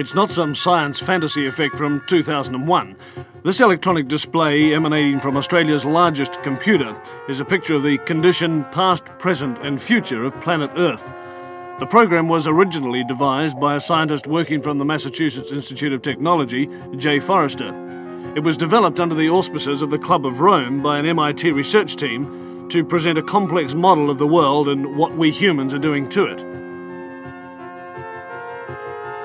It's not some science fantasy effect from 2001. This electronic display, emanating from Australia's largest computer, is a picture of the condition, past, present and future of planet Earth. The program was originally devised by a scientist working from the Massachusetts Institute of Technology, J. Forrester. It was developed under the auspices of the Club of Rome by an MIT research team to present a complex model of the world and what we humans are doing to it.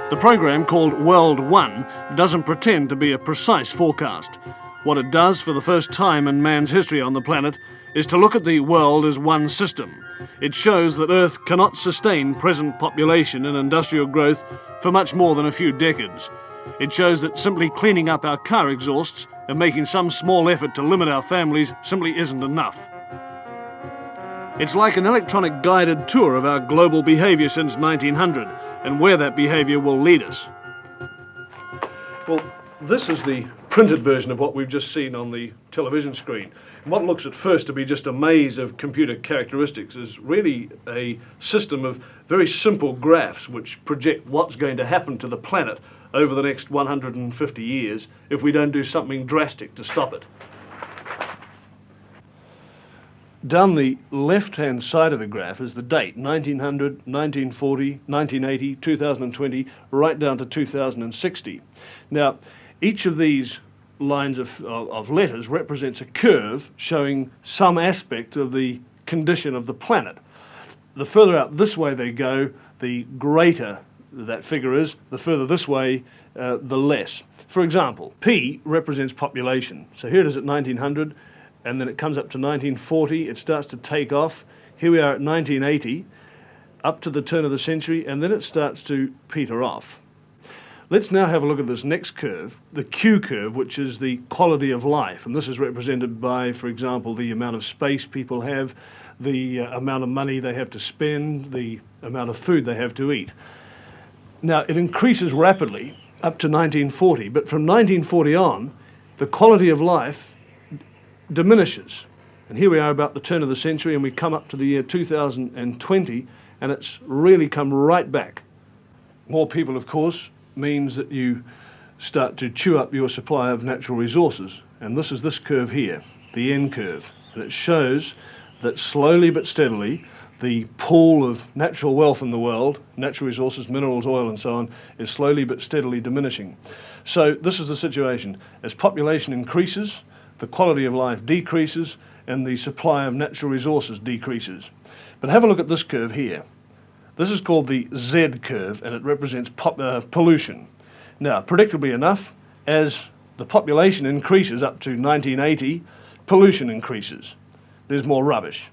The program, called World 1, doesn't pretend to be a precise forecast. What it does for the first time in man's history on the planet is to look at the world as one system. It shows that Earth cannot sustain present population and industrial growth for much more than a few decades. It shows that simply cleaning up our car exhausts and making some small effort to limit our families simply isn't enough. It's like an electronic guided tour of our global behaviour since 1900 and where that behaviour will lead us. Well, this is the printed version of what we've just seen on the television screen. And what looks at first to be just a maze of computer characteristics is really a system of very simple graphs which project what's going to happen to the planet over the next 150 years if we don't do something drastic to stop it. Down the left-hand side of the graph is the date, 1900, 1940, 1980, 2020, right down to 2060. Now, each of these lines of letters represents a curve showing some aspect of the condition of the planet. The further out this way they go, the greater that figure is. The further this way, the less. For example, P represents population. So here it is at 1900, and then it comes up to 1940, it starts to take off. Here we are at 1980, up to the turn of the century, and then it starts to peter off. Let's now have a look at this next curve, the Q curve, which is the quality of life. And this is represented by, for example, the amount of space people have, the amount of money they have to spend, the amount of food they have to eat. Now, it increases rapidly up to 1940, but from 1940 on, the quality of life diminishes. And here we are about the turn of the century, and we come up to the year 2020, and it's really come right back. More people, of course, means that you start to chew up your supply of natural resources. And this is this curve here, the N curve. And it shows that slowly but steadily, the pool of natural wealth in the world, natural resources, minerals, oil and so on, is slowly but steadily diminishing. So this is the situation. As population increases, the quality of life decreases and the supply of natural resources decreases. But have a look at this curve here. This is called the Z curve, and it represents pollution. Now, predictably enough, as the population increases up to 1980, pollution increases. There's more rubbish.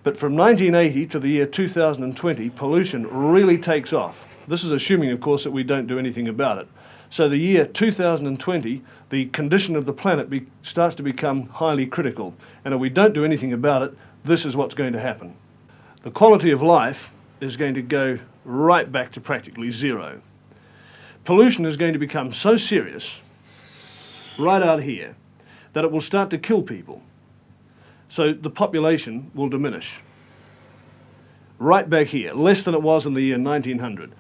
But from 1980 to the year 2020, pollution really takes off. This is assuming, of course, that we don't do anything about it. So the year 2020, the condition of the planet starts to become highly critical. And if we don't do anything about it, this is what's going to happen. The quality of life is going to go right back to practically zero. Pollution is going to become so serious, right out here, that it will start to kill people. So the population will diminish. Right back here, less than it was in the year 1900.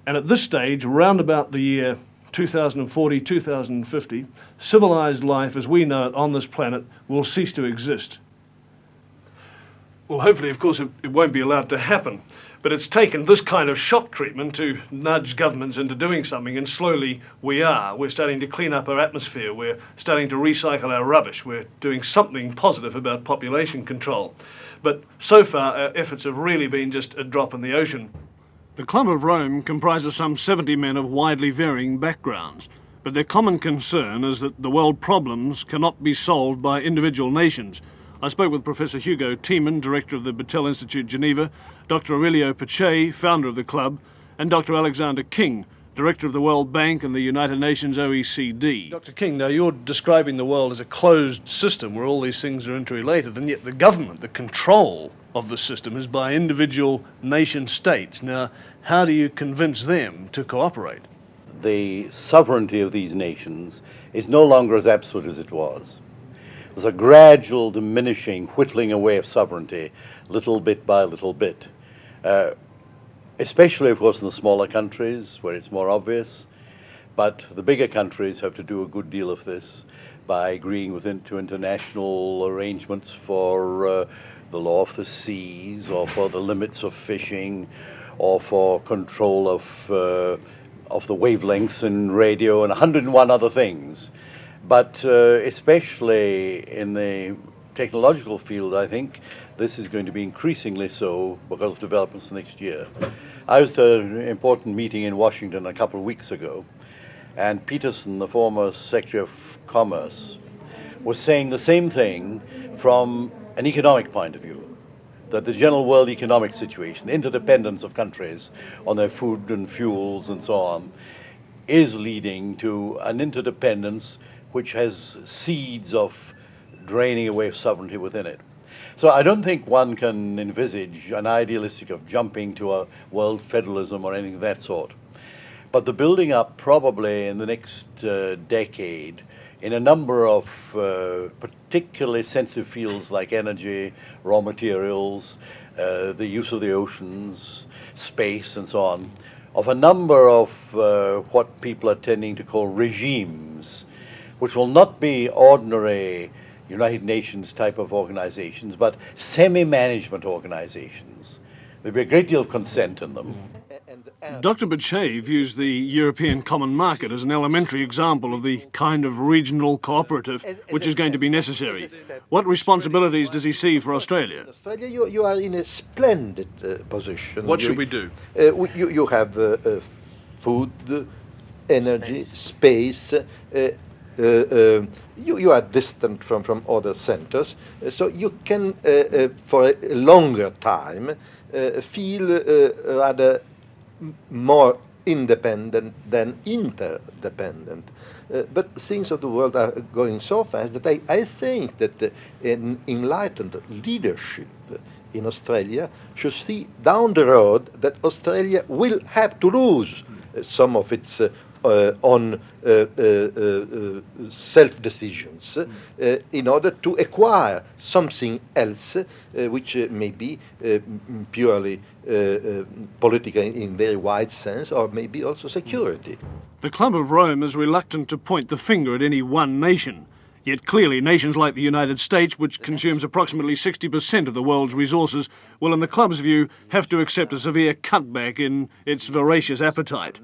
And at this stage, around about the year 2040, 2050, civilized life as we know it on this planet will cease to exist. Well, hopefully, of course, it won't be allowed to happen. But it's taken this kind of shock treatment to nudge governments into doing something, and slowly we are. We're starting to clean up our atmosphere. We're starting to recycle our rubbish. We're doing something positive about population control. But so far, our efforts have really been just a drop in the ocean. The Club of Rome comprises some 70 men of widely varying backgrounds, but their common concern is that the world problems cannot be solved by individual nations. I spoke with Professor Hugo Tiemann, director of the Battelle Institute, Geneva, Dr. Aurelio Pache, founder of the club, and Dr. Alexander King, director of the World Bank and the United Nations OECD. Dr. King, now you're describing the world as a closed system where all these things are interrelated, and yet the government, the control of the system is by individual nation states. Now, how do you convince them to cooperate? The sovereignty of these nations is no longer as absolute as it was. There's a gradual diminishing, whittling away of sovereignty, little bit by little bit. Especially, of course, in the smaller countries where it's more obvious. But the bigger countries have to do a good deal of this by agreeing to international arrangements for the law of the seas, or for the limits of fishing, or for control of the wavelengths in radio, and 101 other things. But especially in the technological field, I think this is going to be increasingly so because of developments next year. I was at an important meeting in Washington a couple of weeks ago, and Peterson, the former Secretary of Commerce, was saying the same thing from an economic point of view, that the general world economic situation, the interdependence of countries on their food and fuels and so on, is leading to an interdependence which has seeds of draining away of sovereignty within it. So I don't think one can envisage an idealistic of jumping to a world federalism or anything of that sort. But the building up probably in the next decade in a number of particularly sensitive fields like energy, raw materials, the use of the oceans, space and so on, of a number of what people are tending to call regimes, which will not be ordinary United Nations type of organizations, but semi-management organizations. There'll be a great deal of consent in them. Dr. Bichet views the European common market as an elementary example of the kind of regional cooperative which is going to be necessary. What responsibilities does he see for Australia? Australia, you are in a splendid position. What should we do? You have food, energy, space. You are distant from other centers, so you can, for a longer time, feel rather more independent than interdependent. But things of the world are going so fast that I think that an enlightened leadership in Australia should see down the road that Australia will have to lose some of its on self-decisions in order to acquire something else which may be purely political in very wide sense, or maybe also security. The Club of Rome is reluctant to point the finger at any one nation. Yet clearly nations like the United States, which consumes approximately 60% of the world's resources, will in the Club's view have to accept a severe cutback in its voracious appetite.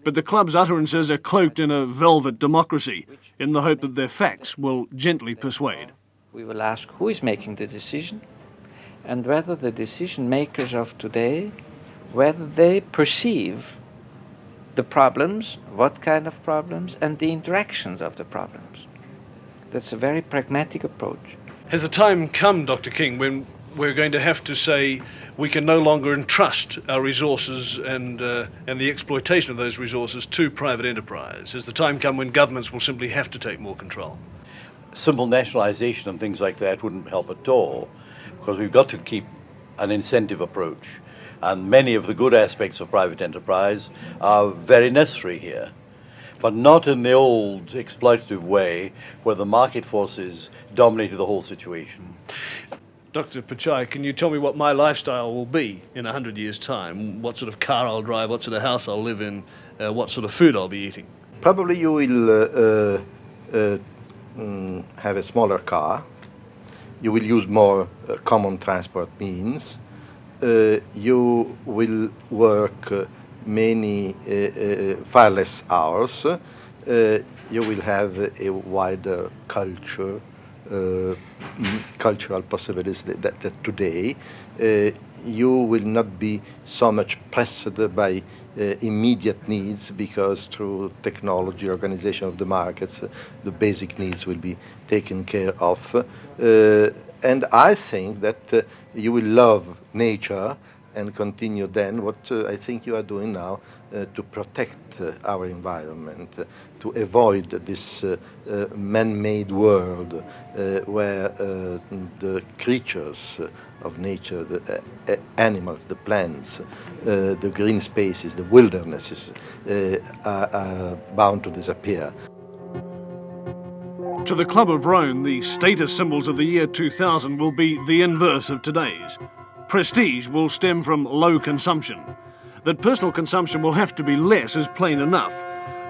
But the Club's utterances are cloaked in a velvet democracy, in the hope that their facts will gently persuade. We will ask who is making the decision, and whether the decision makers of today, whether they perceive the problems, what kind of problems, and the interactions of the problems. That's a very pragmatic approach. Has the time come, Dr. King, when we're going to have to say we can no longer entrust our resources and the exploitation of those resources to private enterprise? Has the time come when governments will simply have to take more control? Simple nationalization and things like that wouldn't help at all, because we've got to keep an incentive approach. And many of the good aspects of private enterprise are very necessary here, but not in the old exploitative way where the market forces dominated the whole situation. Dr. Pichai, can you tell me what my lifestyle will be in 100 years' time? What sort of car I'll drive, what sort of house I'll live in, what sort of food I'll be eating? Probably you will have a smaller car. You will use more common transport means. You will work many far less hours. You will have a wider cultural possibilities that today. You will not be so much pressed by immediate needs, because through technology, organization of the markets, the basic needs will be taken care of. And I think that you will love nature and continue then what I think you are doing now to protect our environment, to avoid this man-made world where the creatures of nature, the animals, the plants, the green spaces, the wildernesses are bound to disappear. To the Club of Rome, the status symbols of the year 2000 will be the inverse of today's. Prestige will stem from low consumption. That personal consumption will have to be less is plain enough.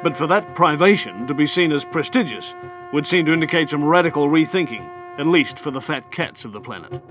But for that privation to be seen as prestigious would seem to indicate some radical rethinking, at least for the fat cats of the planet.